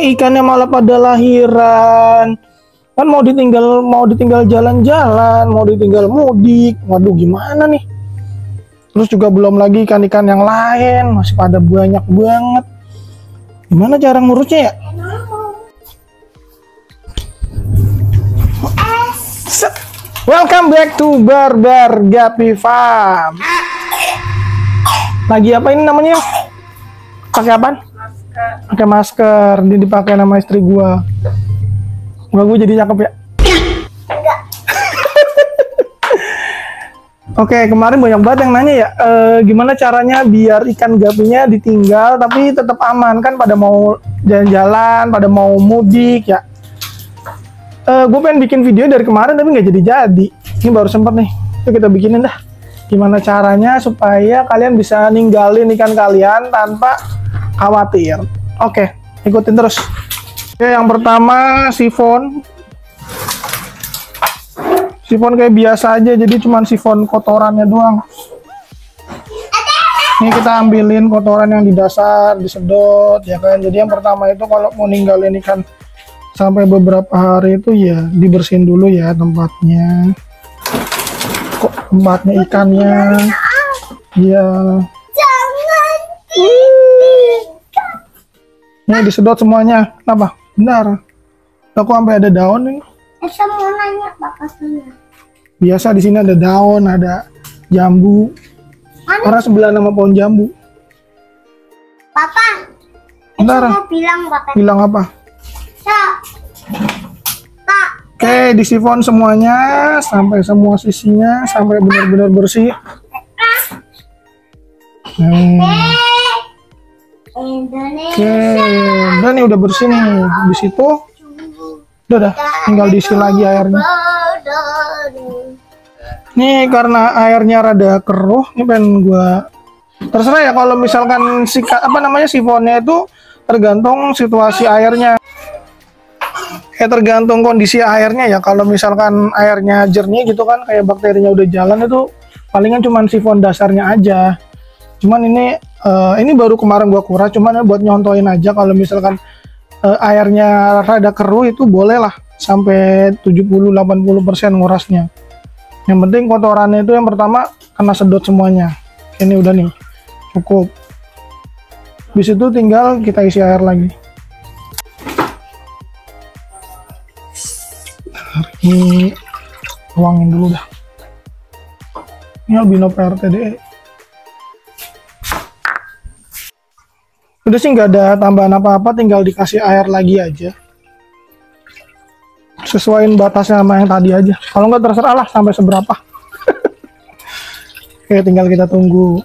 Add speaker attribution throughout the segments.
Speaker 1: Ikannya malah pada lahiran. Kan mau ditinggal jalan-jalan, mau ditinggal mudik. Waduh, gimana nih? Terus juga belum lagi ikan-ikan yang lain masih pada banyak banget. Gimana cara ngurusnya ya? Welcome back to Barbar Gapi Farm. Lagi apa ini namanya? Pakai apaan? Pakai masker. Ini dipakai nama istri gua. Gua jadi cakep ya? Enggak. Oke, kemarin banyak banget yang nanya ya, gimana caranya biar ikan gapinya ditinggal tapi tetap aman, kan pada mau jalan-jalan, pada mau mudik ya. Gue pengen bikin video dari kemarin tapi nggak jadi. Ini baru sempet nih. Yuk kita bikinin dah. Gimana caranya supaya kalian bisa ninggalin ikan kalian tanpa khawatir. Oke, ikutin terus. Oke, yang pertama sifon. Sifon kayak biasa aja, jadi cuman sifon kotorannya doang. Ini kita ambilin kotoran yang di dasar, disedot ya kan. Jadi yang pertama itu kalau mau ninggalin ikan sampai beberapa hari itu ya dibersihin dulu ya tempatnya. Kok tempatnya ikannya? Ya. Jangan. Ini disedot semuanya. Kenapa? Benar. Aku sampai ada daun nih.
Speaker 2: Saya mau nanya bakasnya.
Speaker 1: Biasa di sini ada daun, ada jambu. Karena sebelah nama pohon jambu.
Speaker 2: Papa.
Speaker 1: Bentar.
Speaker 2: Mau bilang bapak.
Speaker 1: Bilang apa?
Speaker 2: Pak.
Speaker 1: Oke, disifon semuanya sampai semua sisinya sampai benar-benar bersih. Oke, udah nih udah bersih nih. Di situ udah tinggal diisi lagi airnya. Nih karena airnya rada keruh, ini pengen gua terserah ya kalau misalkan sifonnya itu tergantung situasi airnya. Tergantung kondisi airnya ya. Kalau misalkan airnya jernih gitu kan, kayak bakterinya udah jalan, itu palingan cuman sifon dasarnya aja. Cuman ini baru kemarin gua kuras, cuman buat nyontoin aja. Kalau misalkan airnya rada keruh itu boleh lah sampai 70-80% ngurasnya. Yang penting kotorannya itu yang pertama kena sedot semuanya. Ini udah nih cukup. Habis itu tinggal kita isi air lagi. Ini tuangin dulu dah. Ini albino PRTDE. Udah sih nggak ada tambahan apa-apa, tinggal dikasih air lagi aja. Sesuaiin batasnya sama yang tadi aja. Kalau nggak terserah lah sampai seberapa. Oke, tinggal kita tunggu.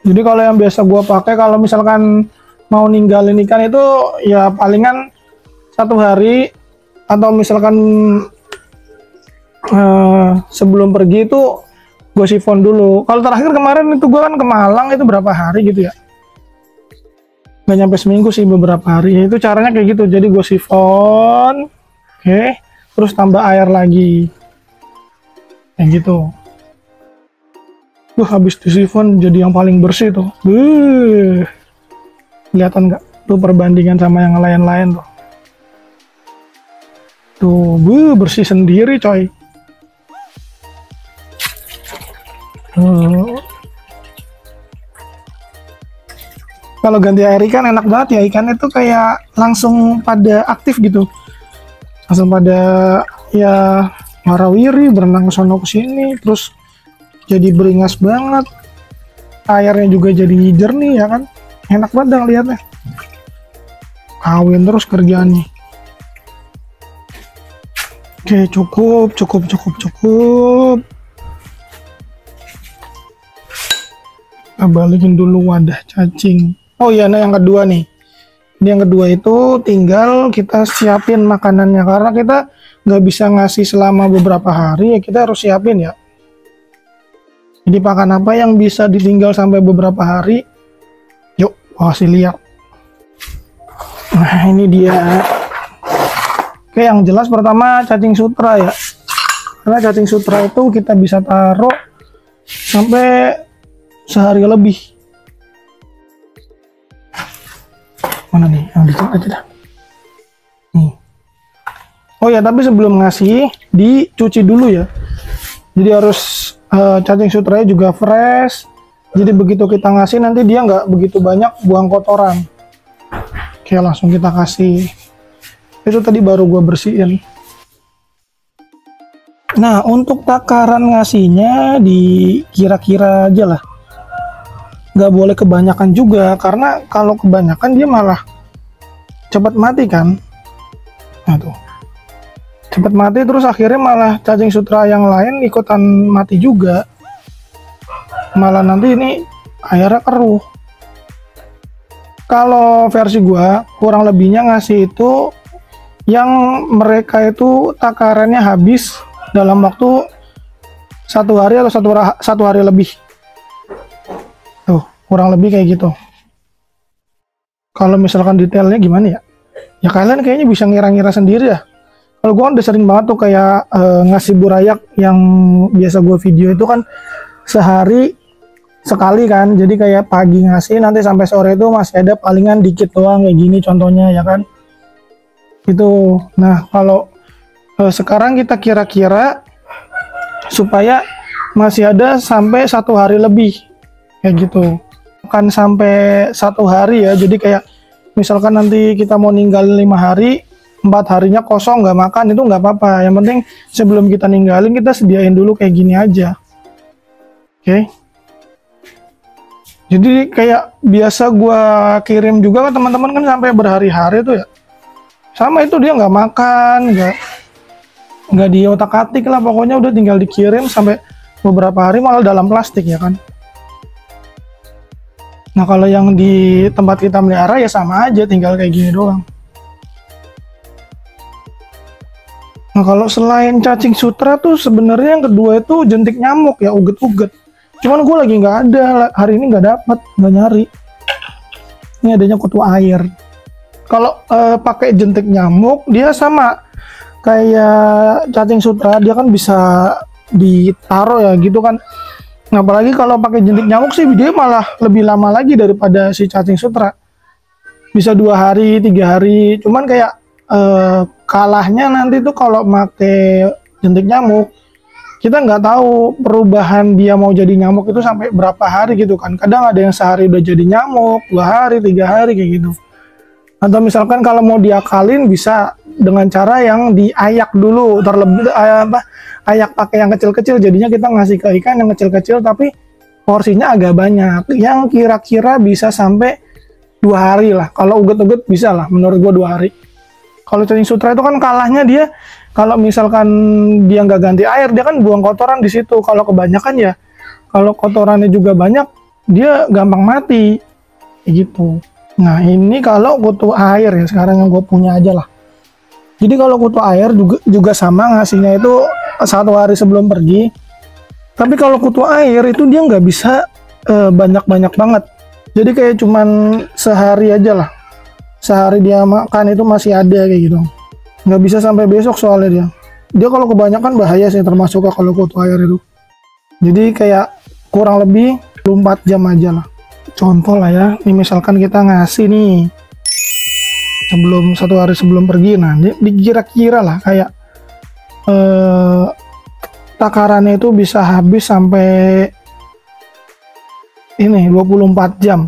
Speaker 1: Jadi kalau yang biasa gua pakai kalau misalkan mau ninggalin ikan itu ya palingan 1 hari. Atau misalkan sebelum pergi itu gue sifon dulu. Kalau terakhir kemarin itu gue kan ke Malang, itu berapa hari gitu ya, nggak nyampe seminggu sih, beberapa hari. Itu caranya kayak gitu. Jadi gue sifon, oke, terus tambah air lagi kayak gitu. Habis disifon jadi yang paling bersih tuh. Kelihatan nggak tuh perbandingan sama yang lain-lain tuh. Tuh, bersih sendiri coy. Kalau ganti air ikan enak banget ya, ikan itu kayak langsung pada aktif gitu. Langsung pada ya warawiri, berenang ke sono ke sini, terus jadi beringas banget. Airnya juga jadi jernih ya kan. Enak banget dah lihatnya. Kawin terus kerjaannya. Oke, cukup. Kita balikin dulu wadah cacing. Oh iya, nah yang kedua nih. Ini yang kedua itu tinggal kita siapin makanannya. Karena kita nggak bisa ngasih selama beberapa hari, ya kita harus siapin ya. Jadi pakan apa yang bisa ditinggal sampai beberapa hari? Yuk, kasih lihat. Nah, ini dia. Oke, yang jelas pertama cacing sutra ya. Karena cacing sutra itu kita bisa taruh sampai sehari lebih. Mana nih? Yang dicek aja dah. Nih. Oh ya, tapi sebelum ngasih dicuci dulu ya. Jadi harus cacing sutranya juga fresh. Jadi begitu kita ngasih nanti dia nggak begitu banyak buang kotoran. Oke, langsung kita kasih. Itu tadi baru gua bersihin. Nah, untuk takaran ngasihnya dikira-kira aja lah. Nggak boleh kebanyakan juga, karena kalau kebanyakan dia malah cepat mati kan. Nah tuh, cepat mati terus akhirnya malah cacing sutra yang lain ikutan mati juga. Malah nanti ini airnya keruh. Kalau versi gua kurang lebihnya ngasih itu yang mereka itu takarannya habis dalam waktu 1 hari atau satu hari lebih. Tuh, kurang lebih kayak gitu. Kalau misalkan detailnya gimana ya? Ya kalian kayaknya bisa ngira-ngira sendiri ya. Kalau gua udah sering banget tuh kayak ngasih burayak yang biasa gua video itu kan sehari sekali kan. Jadi kayak pagi ngasih nanti sampai sore itu masih ada palingan dikit doang kayak gini contohnya ya kan. Itu. Nah, kalau sekarang kita kira-kira supaya masih ada sampai 1 hari lebih kayak gitu. Kan sampai 1 hari ya. Jadi kayak misalkan nanti kita mau ninggalin 5 hari, 4 harinya kosong nggak makan itu nggak apa-apa. Yang penting sebelum kita ninggalin kita sediain dulu kayak gini aja. Oke. Jadi kayak biasa gua kirim juga ke teman-teman kan sampai berhari-hari tuh ya. Sama itu dia nggak makan, nggak diotak-atik lah, pokoknya udah tinggal dikirim sampai beberapa hari malah dalam plastik ya kan. Nah kalau yang di tempat kita melihara ya sama aja, tinggal kayak gini doang. Nah kalau selain cacing sutra tuh sebenarnya yang kedua itu jentik nyamuk ya, uget-uget. Cuman gue lagi nggak ada, hari ini nggak dapet, nggak nyari. Ini adanya kutu air. Kalau pakai jentik nyamuk dia sama kayak cacing sutra, dia kan bisa ditaruh ya gitu kan. Nah, apalagi kalau pakai jentik nyamuk sih dia malah lebih lama lagi daripada si cacing sutra. Bisa 2 hari, 3 hari. Cuman kayak kalahnya nanti tuh kalau pakai jentik nyamuk, kita nggak tahu perubahan dia mau jadi nyamuk itu sampai berapa hari gitu kan. Kadang ada yang sehari udah jadi nyamuk, 2 hari, 3 hari kayak gitu. Atau misalkan kalau mau diakalin bisa dengan cara yang diayak dulu, terlebih ayak pakai yang kecil-kecil, jadinya kita ngasih ke ikan yang kecil-kecil tapi porsinya agak banyak, yang kira-kira bisa sampai 2 hari lah. Kalau uget-uget bisa lah, menurut gua 2 hari. Kalau cacing sutra itu kan kalahnya dia, kalau misalkan dia nggak ganti air, dia kan buang kotoran di situ. Kalau kebanyakan ya, kalau kotorannya juga banyak, dia gampang mati, kayak gitu. Nah ini kalau kutu air ya, sekarang yang gue punya aja lah. Jadi kalau kutu air juga sama ngasihnya itu 1 hari sebelum pergi. Tapi kalau kutu air itu dia nggak bisa banyak-banyak banget. Jadi kayak cuman sehari aja lah. Sehari dia makan itu masih ada kayak gitu. Nggak bisa sampai besok soalnya dia. Dia kalau kebanyakan bahaya sih, termasuk kalau kutu air itu. Jadi kayak kurang lebih 24 jam aja lah. Contoh lah ya, ini misalkan kita ngasih nih sebelum 1 hari sebelum pergi, nah dikira-kira lah kayak takarannya itu bisa habis sampai ini 24 jam.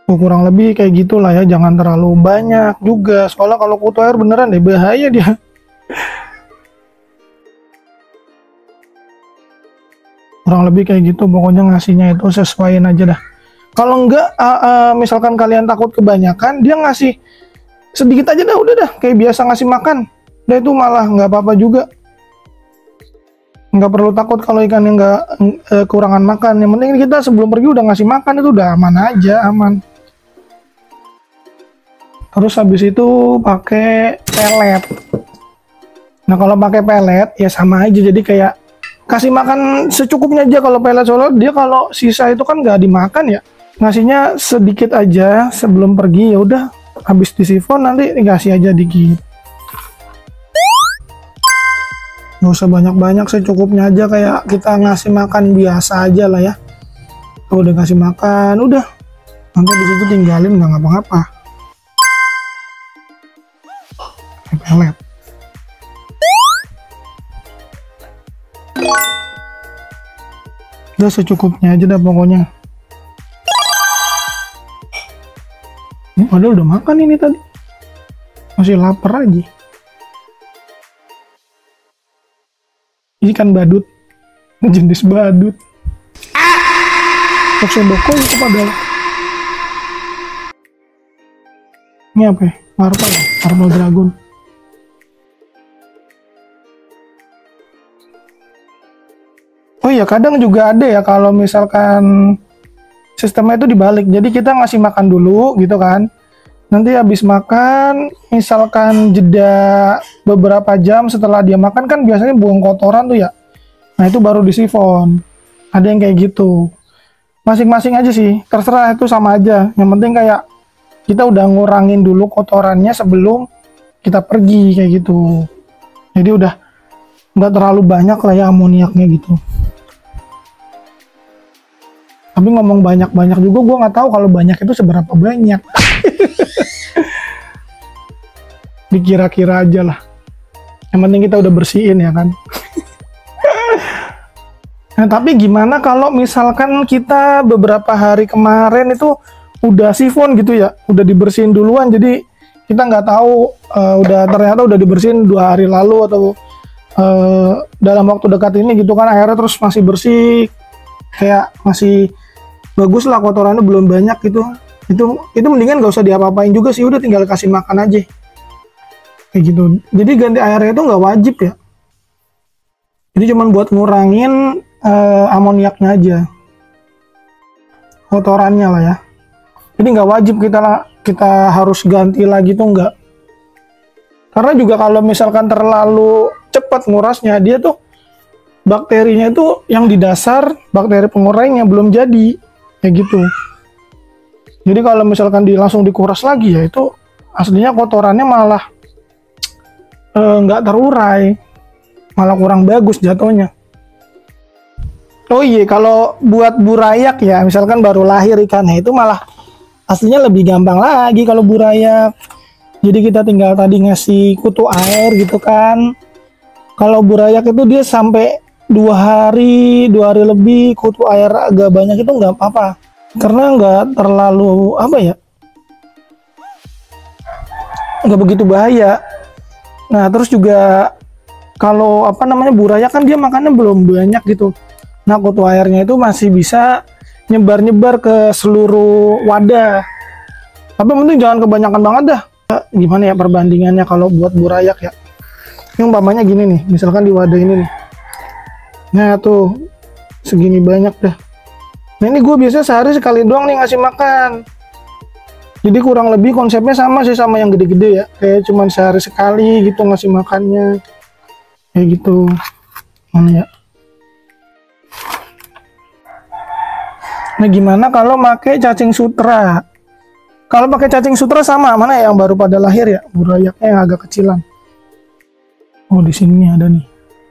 Speaker 1: Nah, kurang lebih kayak gitulah ya, jangan terlalu banyak juga, soalnya kalau kutu air beneran deh bahaya dia. Kurang lebih kayak gitu, pokoknya ngasihnya itu sesuaiin aja dah. Kalau enggak misalkan kalian takut kebanyakan, dia ngasih sedikit aja dah, udah dah kayak biasa ngasih makan, udah itu malah nggak apa-apa juga. Nggak perlu takut kalau ikannya nggak kekurangan makan. Yang penting kita sebelum pergi udah ngasih makan, itu udah aman aja, aman. Terus habis itu pakai pelet. Nah kalau pakai pelet ya sama aja, jadi kayak kasih makan secukupnya aja kalau pelet, soalnya dia kalau sisa itu kan nggak dimakan ya, ngasihnya sedikit aja sebelum pergi, ya udah habis disifon nanti dikasih aja dikit. Nggak usah banyak-banyak, secukupnya aja kayak kita ngasih makan biasa aja lah ya. Tuh udah kasih makan, udah. Nanti di situ tinggalin, nggak ngapa-ngapa. Pelet. Udah secukupnya aja dah pokoknya. Padahal udah makan ini tadi. Masih lapar aja. Ikan badut. Jenis badut. Toksodoko itu padahal. Ini apa ya? Marvel ya? Marvel Dragon. Oh iya, kadang juga ada ya kalau misalkan sistemnya itu dibalik. Jadi kita ngasih makan dulu gitu kan. Nanti habis makan, misalkan jeda beberapa jam setelah dia makan kan biasanya buang kotoran tuh ya. Nah itu baru disifon. Ada yang kayak gitu. Masing-masing aja sih, terserah, itu sama aja. Yang penting kayak kita udah ngurangin dulu kotorannya sebelum kita pergi kayak gitu. Jadi udah nggak terlalu banyak lah ya amoniaknya gitu. Tapi ngomong banyak-banyak juga, gue nggak tahu kalau banyak itu seberapa banyak. Dikira-kira aja lah. Yang penting kita udah bersihin ya kan. Nah tapi gimana kalau misalkan kita beberapa hari kemarin itu udah sifon gitu ya, udah dibersihin duluan, jadi kita nggak tahu ternyata udah dibersihin 2 hari lalu atau dalam waktu dekat ini gitu kan, airnya terus masih bersih, kayak masih bagus lah, kotorannya belum banyak gitu. Itu mendingan nggak usah diapa-apain juga sih, udah tinggal kasih makan aja kayak gitu. Jadi ganti airnya itu nggak wajib ya, jadi cuman buat ngurangin amoniaknya aja, kotorannya lah ya. Jadi nggak wajib kita harus ganti lagi tuh, nggak. Karena juga kalau misalkan terlalu cepat ngurasnya, dia tuh bakterinya itu yang di dasar, bakteri pengurainya belum jadi kayak gitu. Jadi kalau misalkan langsung dikuras lagi ya, itu aslinya kotorannya malah nggak terurai, malah kurang bagus jatuhnya. Oh iya, kalau buat burayak ya, misalkan baru lahir ikannya, itu malah aslinya lebih gampang lagi kalau burayak. Jadi kita tinggal tadi ngasih kutu air gitu kan. Kalau burayak itu dia sampai 2 hari lebih kutu air agak banyak itu nggak apa-apa, karena nggak terlalu apa ya, nggak begitu bahaya. Nah terus juga kalau apa namanya burayak kan dia makannya belum banyak gitu. Nah kutu airnya itu masih bisa nyebar-nyebar ke seluruh wadah. Tapi penting jangan kebanyakan banget dah. Gimana ya perbandingannya kalau buat burayak ya? Ini umpamanya gini nih, misalkan di wadah ini nih. Nah tuh segini banyak dah. Nah ini gue biasanya sehari sekali doang nih ngasih makan. Jadi kurang lebih konsepnya sama sih sama yang gede-gede ya. Kayak cuman sehari sekali gitu ngasih makannya. Kayak gitu. Mana ya? Nah gimana kalau pakai cacing sutra? Kalau pakai cacing sutra sama, mana ya yang baru pada lahir ya? Burayaknya yang agak kecilan. Oh di sini ada nih.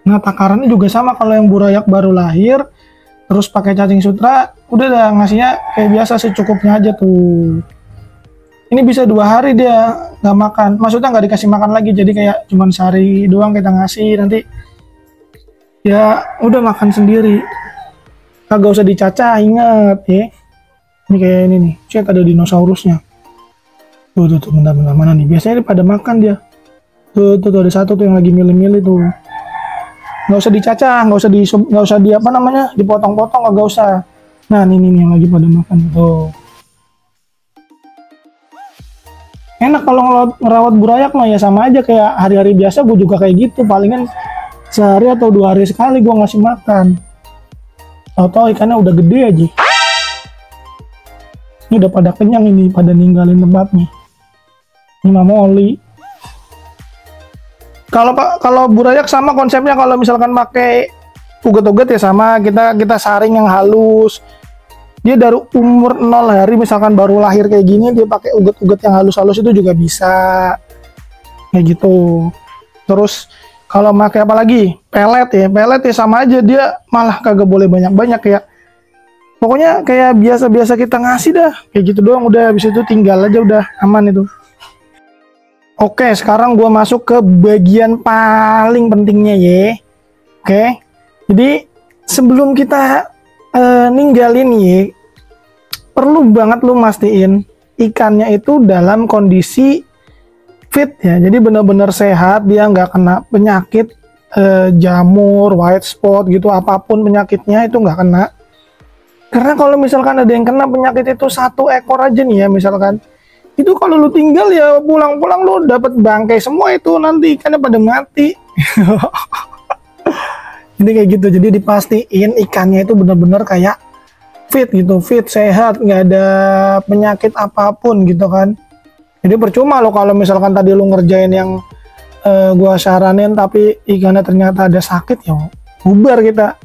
Speaker 1: Nah takarannya juga sama, kalau yang burayak baru lahir, terus pakai cacing sutra, udah dah ngasihnya kayak biasa secukupnya aja tuh. Ini bisa 2 hari dia nggak makan, maksudnya nggak dikasih makan lagi, jadi kayak cuman sehari doang kita ngasih, nanti ya udah makan sendiri. Kagak usah dicacah, inget ya. Ini kayak ini nih, cek ada dinosaurusnya. Tuh bentar, mana nih? Biasanya pada makan dia. Tuh ada satu tuh yang lagi milih-milih tuh. Nggak usah dicacah, nggak usah di apa namanya, dipotong-potong, nggak usah. Nah ini yang lagi pada makan tuh. Enak kalau ngerawat burayak mah ya sama aja kayak hari-hari biasa, gue juga kayak gitu, palingan sehari atau 2 hari sekali gue ngasih makan. Tahu-tahu ikannya udah gede aja. Ini udah pada kenyang ini, pada ninggalin tempatnya. Ini mamoli. Kalau burayak sama konsepnya, kalau misalkan pakai uget-uget ya sama, kita saring yang halus. Dia dari umur 0 hari misalkan baru lahir kayak gini, dia pakai uget-uget yang halus-halus itu juga bisa. Kayak gitu. Terus Kalau pakai apa lagi? Pelet ya sama aja, dia malah kagak boleh banyak-banyak ya. Pokoknya kayak biasa-biasa kita ngasih dah, kayak gitu doang, udah habis itu tinggal aja, udah aman itu. Oke, sekarang gua masuk ke bagian paling pentingnya ya. Oke, jadi sebelum kita ninggalin ya, perlu banget lu mastiin ikannya itu dalam kondisi fit ya, jadi benar-benar sehat, dia nggak kena penyakit jamur, white spot gitu, apapun penyakitnya itu nggak kena. Karena kalau misalkan ada yang kena penyakit itu 1 ekor aja nih ya misalkan, itu kalau lu tinggal ya pulang-pulang lu dapat bangkai semua itu, nanti ikannya pada mati. Jadi kayak gitu, jadi dipastiin ikannya itu benar-benar kayak fit gitu, fit, sehat, nggak ada penyakit apapun gitu kan. Jadi percuma lo kalau misalkan tadi lu ngerjain yang gua saranin tapi ikannya ternyata ada sakit, ya bubar kita.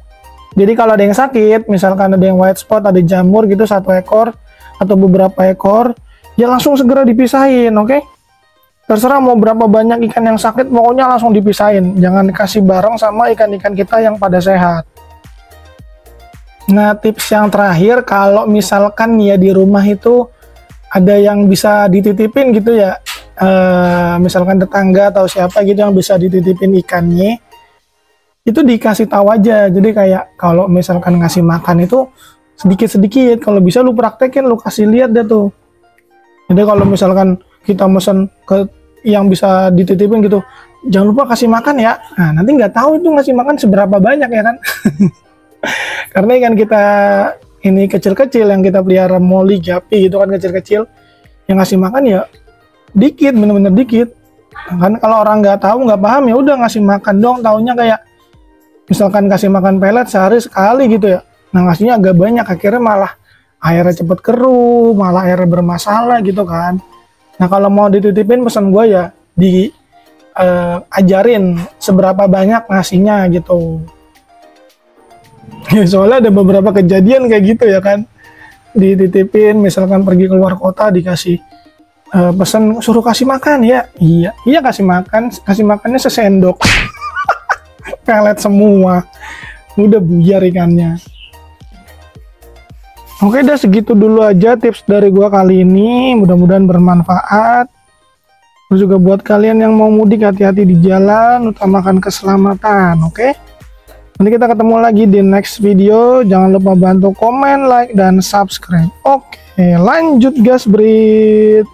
Speaker 1: Jadi kalau ada yang sakit, misalkan ada yang white spot, ada jamur gitu 1 ekor atau beberapa ekor, ya langsung segera dipisahin, oke? Terserah mau berapa banyak ikan yang sakit, pokoknya langsung dipisahin. Jangan kasih bareng sama ikan-ikan kita yang pada sehat. Nah, tips yang terakhir, kalau misalkan ya di rumah itu ada yang bisa dititipin gitu ya, misalkan tetangga atau siapa gitu yang bisa dititipin ikannya, itu dikasih tahu aja. Jadi kayak kalau misalkan ngasih makan itu sedikit-sedikit, kalau bisa lu praktekin, lu kasih lihat deh tuh. Jadi kalau misalkan kita mesen ke yang bisa dititipin gitu, jangan lupa kasih makan ya. Nah, nanti nggak tahu itu ngasih makan seberapa banyak ya kan. Karena ikan kita ini kecil-kecil yang kita pelihara, molly, gapi gitu kan, kecil-kecil, yang ngasih makan ya dikit, bener-bener dikit. Nah, kan kalau orang nggak tahu, nggak paham, ya udah ngasih makan dong, taunya kayak misalkan kasih makan pelet sehari sekali gitu ya. Nah, ngasihnya agak banyak, akhirnya malah airnya cepet keruh, malah airnya bermasalah gitu kan. Nah, kalau mau dititipin, pesan gue ya ajarin seberapa banyak ngasihnya gitu. Soalnya ada beberapa kejadian kayak gitu ya kan, dititipin misalkan pergi keluar kota, dikasih pesan suruh kasih makan ya, iya kasih makannya sesendok. Pelet semua, udah buyar ikannya. Oke, udah segitu dulu aja tips dari gua kali ini, mudah-mudahan bermanfaat. Terus juga buat kalian yang mau mudik, hati-hati di jalan, utamakan keselamatan, oke? Nanti kita ketemu lagi di next video. Jangan lupa bantu komen, like, dan subscribe. Oke, lanjut gas, Brit.